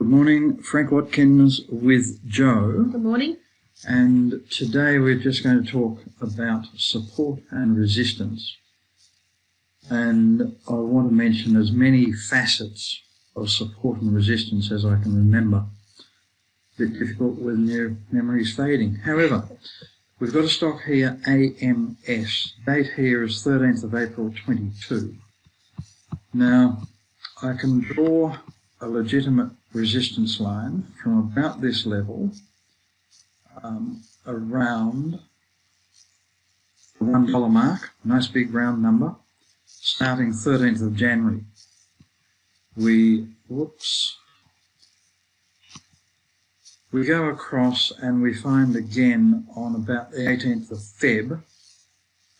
Good morning, Frank Watkins with Joe. Good morning. And today we're just going to talk about support and resistance. And I want to mention as many facets of support and resistance as I can remember. A bit difficult when your memory's fading. However, we've got a stock here, AMS. Date here is 13th of April 22. Now, I can draw a legitimate resistance line from about this level around the $1 mark, nice big round number, starting 13th of January. We go across and we find again on about the 18th of Feb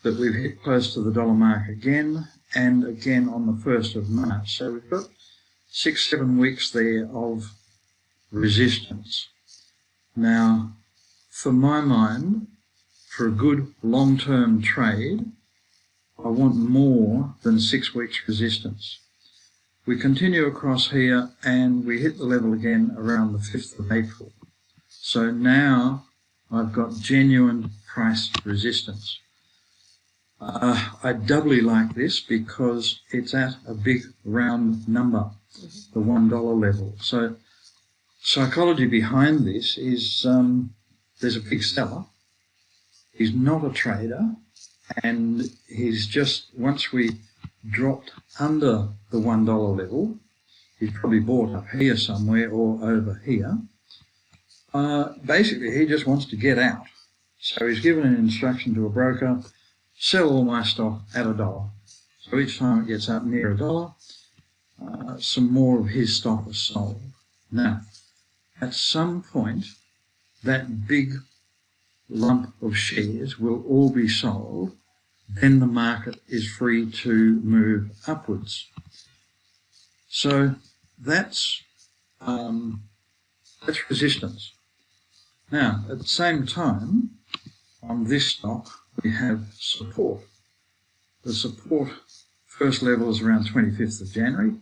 that we've hit close to the dollar mark again, and again on the 1st of March. So we've got 6-7 weeks there of resistance. Now, for my mind, for a good long-term trade, I want more than 6 weeks resistance. We continue across here and we hit the level again around the 5th of April. So now I've got genuine price resistance. I doubly like this because it's at a big round number, the $1 level. So psychology behind this is there's a big seller. He's not a trader, and he's just, once we dropped under the $1 level, he's probably bought up here somewhere or over here. Basically, he just wants to get out. So he's given an instruction to a broker, sell all my stock at $1. So each time it gets up near $1, some more of his stock is sold. Now, at some point, that big lump of shares will all be sold. Then the market is free to move upwards. So that's resistance. Now, at the same time, on this stock, we have support. The support first level is around 25th of January,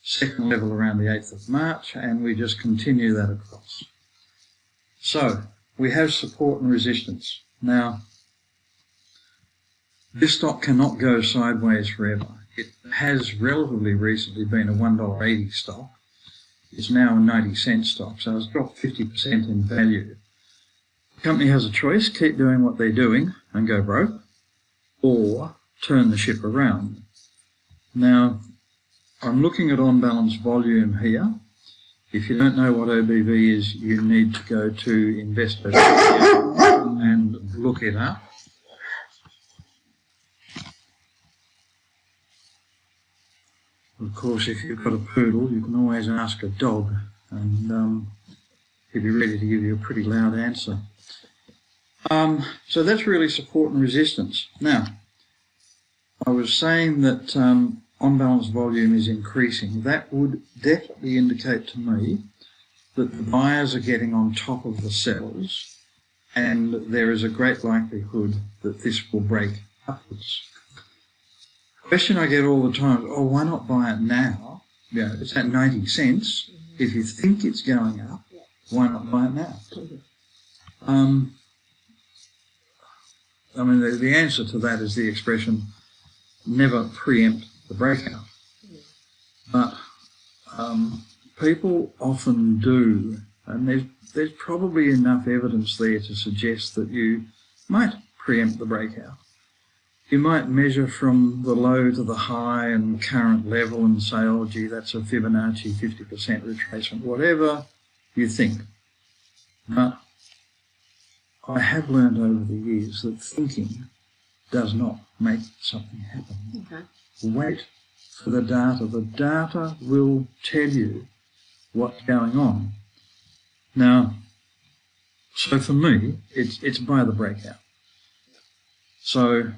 second level around the 8th of March, and we just continue that across. So, we have support and resistance. Now, this stock cannot go sideways forever. It has relatively recently been a $1.80 stock. It's now a 90-cent stock, so it's dropped 50% in value. The company has a choice: keep doing what they're doing and go broke, or turn the ship around. Now, I'm looking at on-balance volume here. If you don't know what OBV is, you need to go to Investor and look it up. Of course, if you've got a poodle, you can always ask a dog, and he'll be ready to give you a pretty loud answer. So that's really support and resistance. Now, I was saying that on-balance volume is increasing. That would definitely indicate to me that the buyers are getting on top of the sellers, and there is a great likelihood that this will break upwards. The question I get all the time is, why not buy it now? You know, it's at 90 cents. If you think it's going up, why not buy it now? I mean, the answer to that is the expression, never preempt the breakout. But people often do, and there's probably enough evidence there to suggest that you might preempt the breakout. You might measure from the low to the high and current level and say, oh gee, that's a Fibonacci 50% retracement, whatever you think. But I have learned over the years that thinking does not make something happen. Okay. Wait for the data. The data will tell you what's going on. Now, so for me, it's buy the breakout. So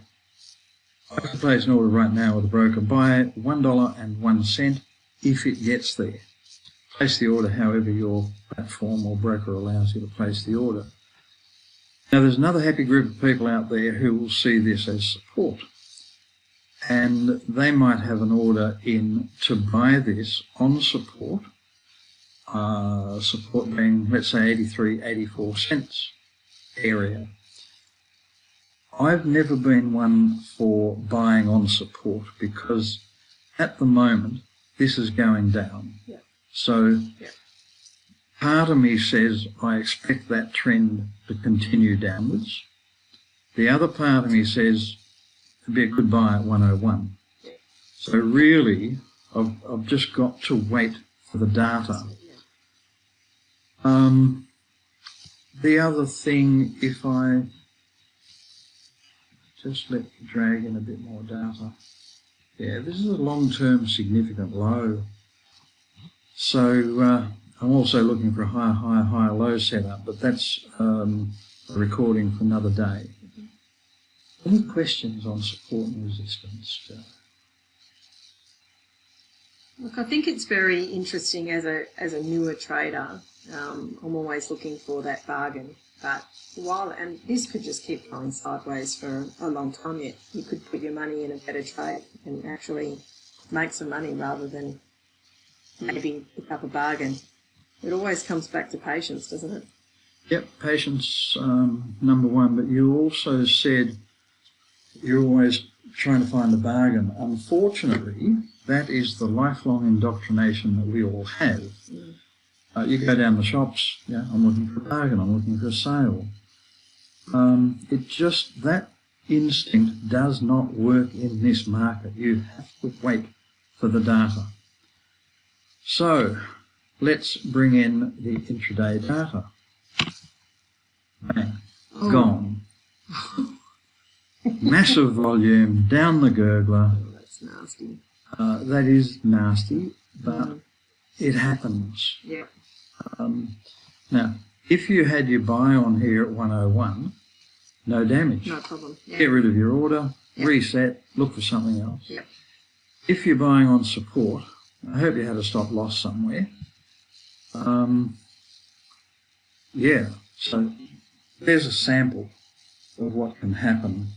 I can place an order right now with a broker. Buy $1.01 if it gets there. Place the order however your platform or broker allows you to place the order. Now, there's another happy group of people out there who will see this as support. And they might have an order in to buy this on support support being, let's say, 83, 84 cents area. I've never been one for buying on support because at the moment this is going down. Yeah. So part of me says I expect that trend to continue downwards. The other part of me says it'd be a good buy at 101. Yeah. So really, I've just got to wait for the data. The other thing, if I just let me drag in a bit more data. Yeah, this is a long-term significant low. So I'm also looking for a higher low setup, but that's a recording for another day. Any questions on support and resistance, Joe? Look, I think it's very interesting as a newer trader. I'm always looking for that bargain, but and this could just keep going sideways for a long time yet. You could put your money in a better trade and actually make some money rather than maybe pick up a bargain. It always comes back to patience, doesn't it? Yep, patience, number one, but you also said you're always trying to find a bargain. Unfortunately, that is the lifelong indoctrination that we all have. You go down the shops, I'm looking for a bargain, I'm looking for a sale. That instinct does not work in this market. You have to wait for the data. So, let's bring in the intraday data. Bang, gone. Massive volume, down the gurgler. Oh, that's nasty. That is nasty, but it happens. Yeah. Now, if you had your buy on here at 101, no damage. No problem. Yeah. Get rid of your order, reset, look for something else. Yeah. If you're buying on support, I hope you had a stop loss somewhere. So there's a sample of what can happen.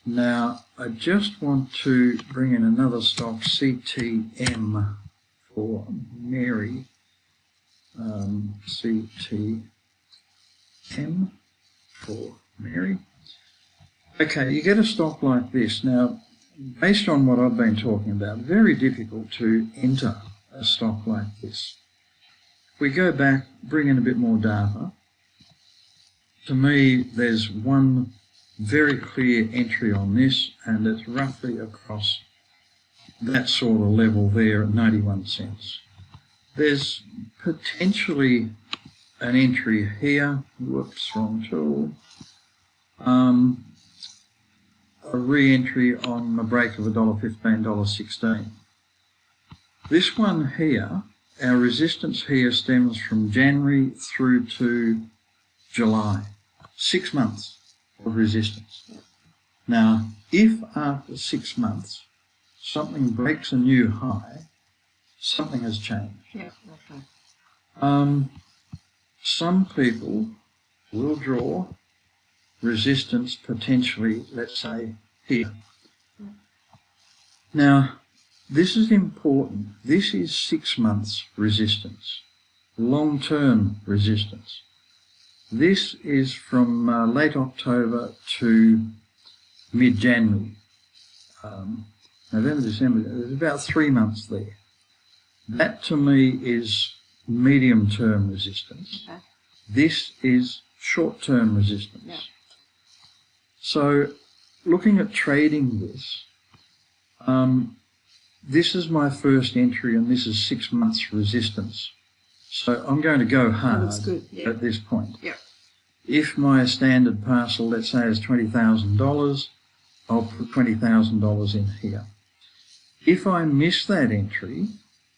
Now, I just want to bring in another stock, CTM for Mary. CTM for Mary. Okay, you get a stock like this. Now, based on what I've been talking about, very difficult to enter a stock like this. We go back, bring in a bit more data. To me, there's one very clear entry on this, and it's roughly across that sort of level there at 91 cents. There's potentially an entry here. Whoops, wrong tool. A re-entry on a break of $1.15, $1.16. This one here, our resistance here stems from January through to July. 6 months of resistance. Now, if after 6 months something breaks a new high, something has changed. Yeah, okay. Some people will draw resistance potentially, let's say, here. Now, this is important. This is 6 months resistance, long-term resistance. This is from late October to mid-January. November, December, there's about 3 months there. That to me is medium-term resistance. Okay. This is short-term resistance. Yeah. So looking at trading this, this is my first entry and this is 6 months resistance. So I'm going to go hard at this point. Yeah. If my standard parcel, let's say, is $20,000, I'll put $20,000 in here. If I miss that entry,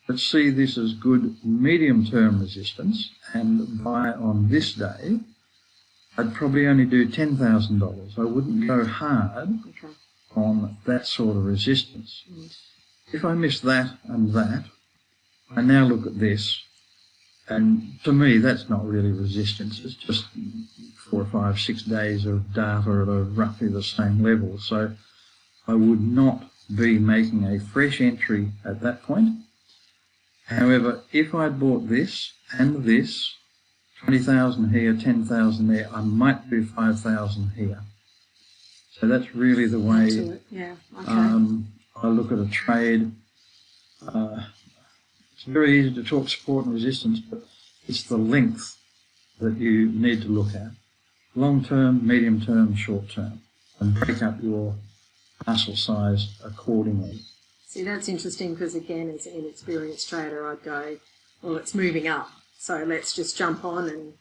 let's see this as good medium-term resistance and buy on this day, I'd probably only do $10,000. I wouldn't go hard on that sort of resistance. If I miss that and that, I now look at this, and to me that's not really resistance, it's just 4 or 5, 6 days of data at a roughly the same level. So I would not be making a fresh entry at that point. However, if I'd bought this and this, 20,000 here, 10,000 there, I might do 5,000 here. So that's really the way yeah. Okay. I look at a trade. It's very easy to talk support and resistance, but it's the length that you need to look at. Long term, medium term, short term, and break up your muscle size accordingly. See, that's interesting because, again, as an inexperienced trader, I'd go, well, it's moving up, so let's just jump on and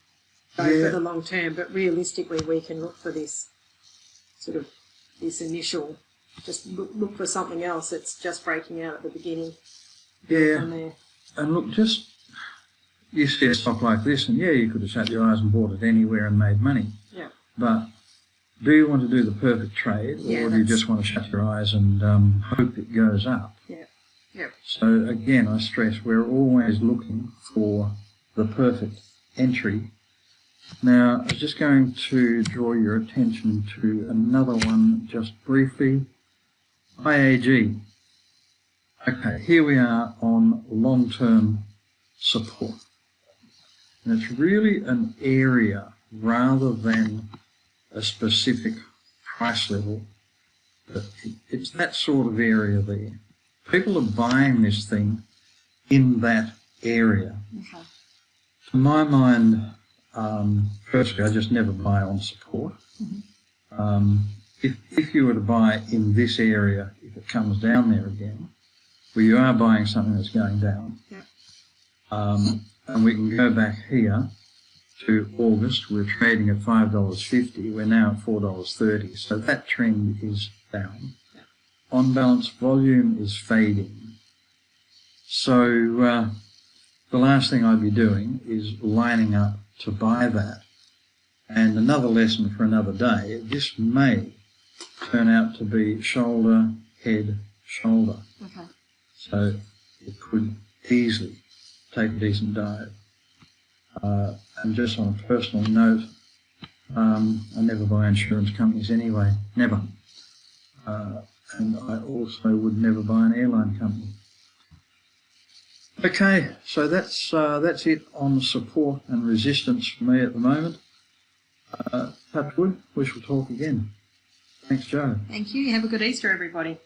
go for the long term. But realistically, we can look for this sort of this initial, just look for something else that's just breaking out at the beginning. Yeah, and look, just you see a stock like this, and you could have shut your eyes and bought it anywhere and made money. Yeah. But do you want to do the perfect trade, or do you just want to shut your eyes and hope it goes up? Yeah. Yeah. So again, I stress we're always looking for the perfect entry. Now, I'm just going to draw your attention to another one just briefly. IAG. Okay, here we are on long-term support. And it's really an area rather than a specific price level. But it's that sort of area there. People are buying this thing in that area. Okay. To my mind, firstly, I just never buy on support. Mm-hmm. If you were to buy in this area, if it comes down there again, well, you are buying something that's going down. Yeah. And we can go back here to August. We're trading at $5.50. We're now at $4.30. So that trend is down. Yeah. On balance, volume is fading. So the last thing I'd be doing is lining up to buy that. And another lesson for another day, this may turn out to be shoulder, head, shoulder. Okay. So it could easily take a decent dive. And just on a personal note, I never buy insurance companies anyway, never. And I also would never buy an airline company. Okay, so that's it on support and resistance for me at the moment. Touch wood, we shall talk again. Thanks, Joe. Thank you. Have a good Easter, everybody.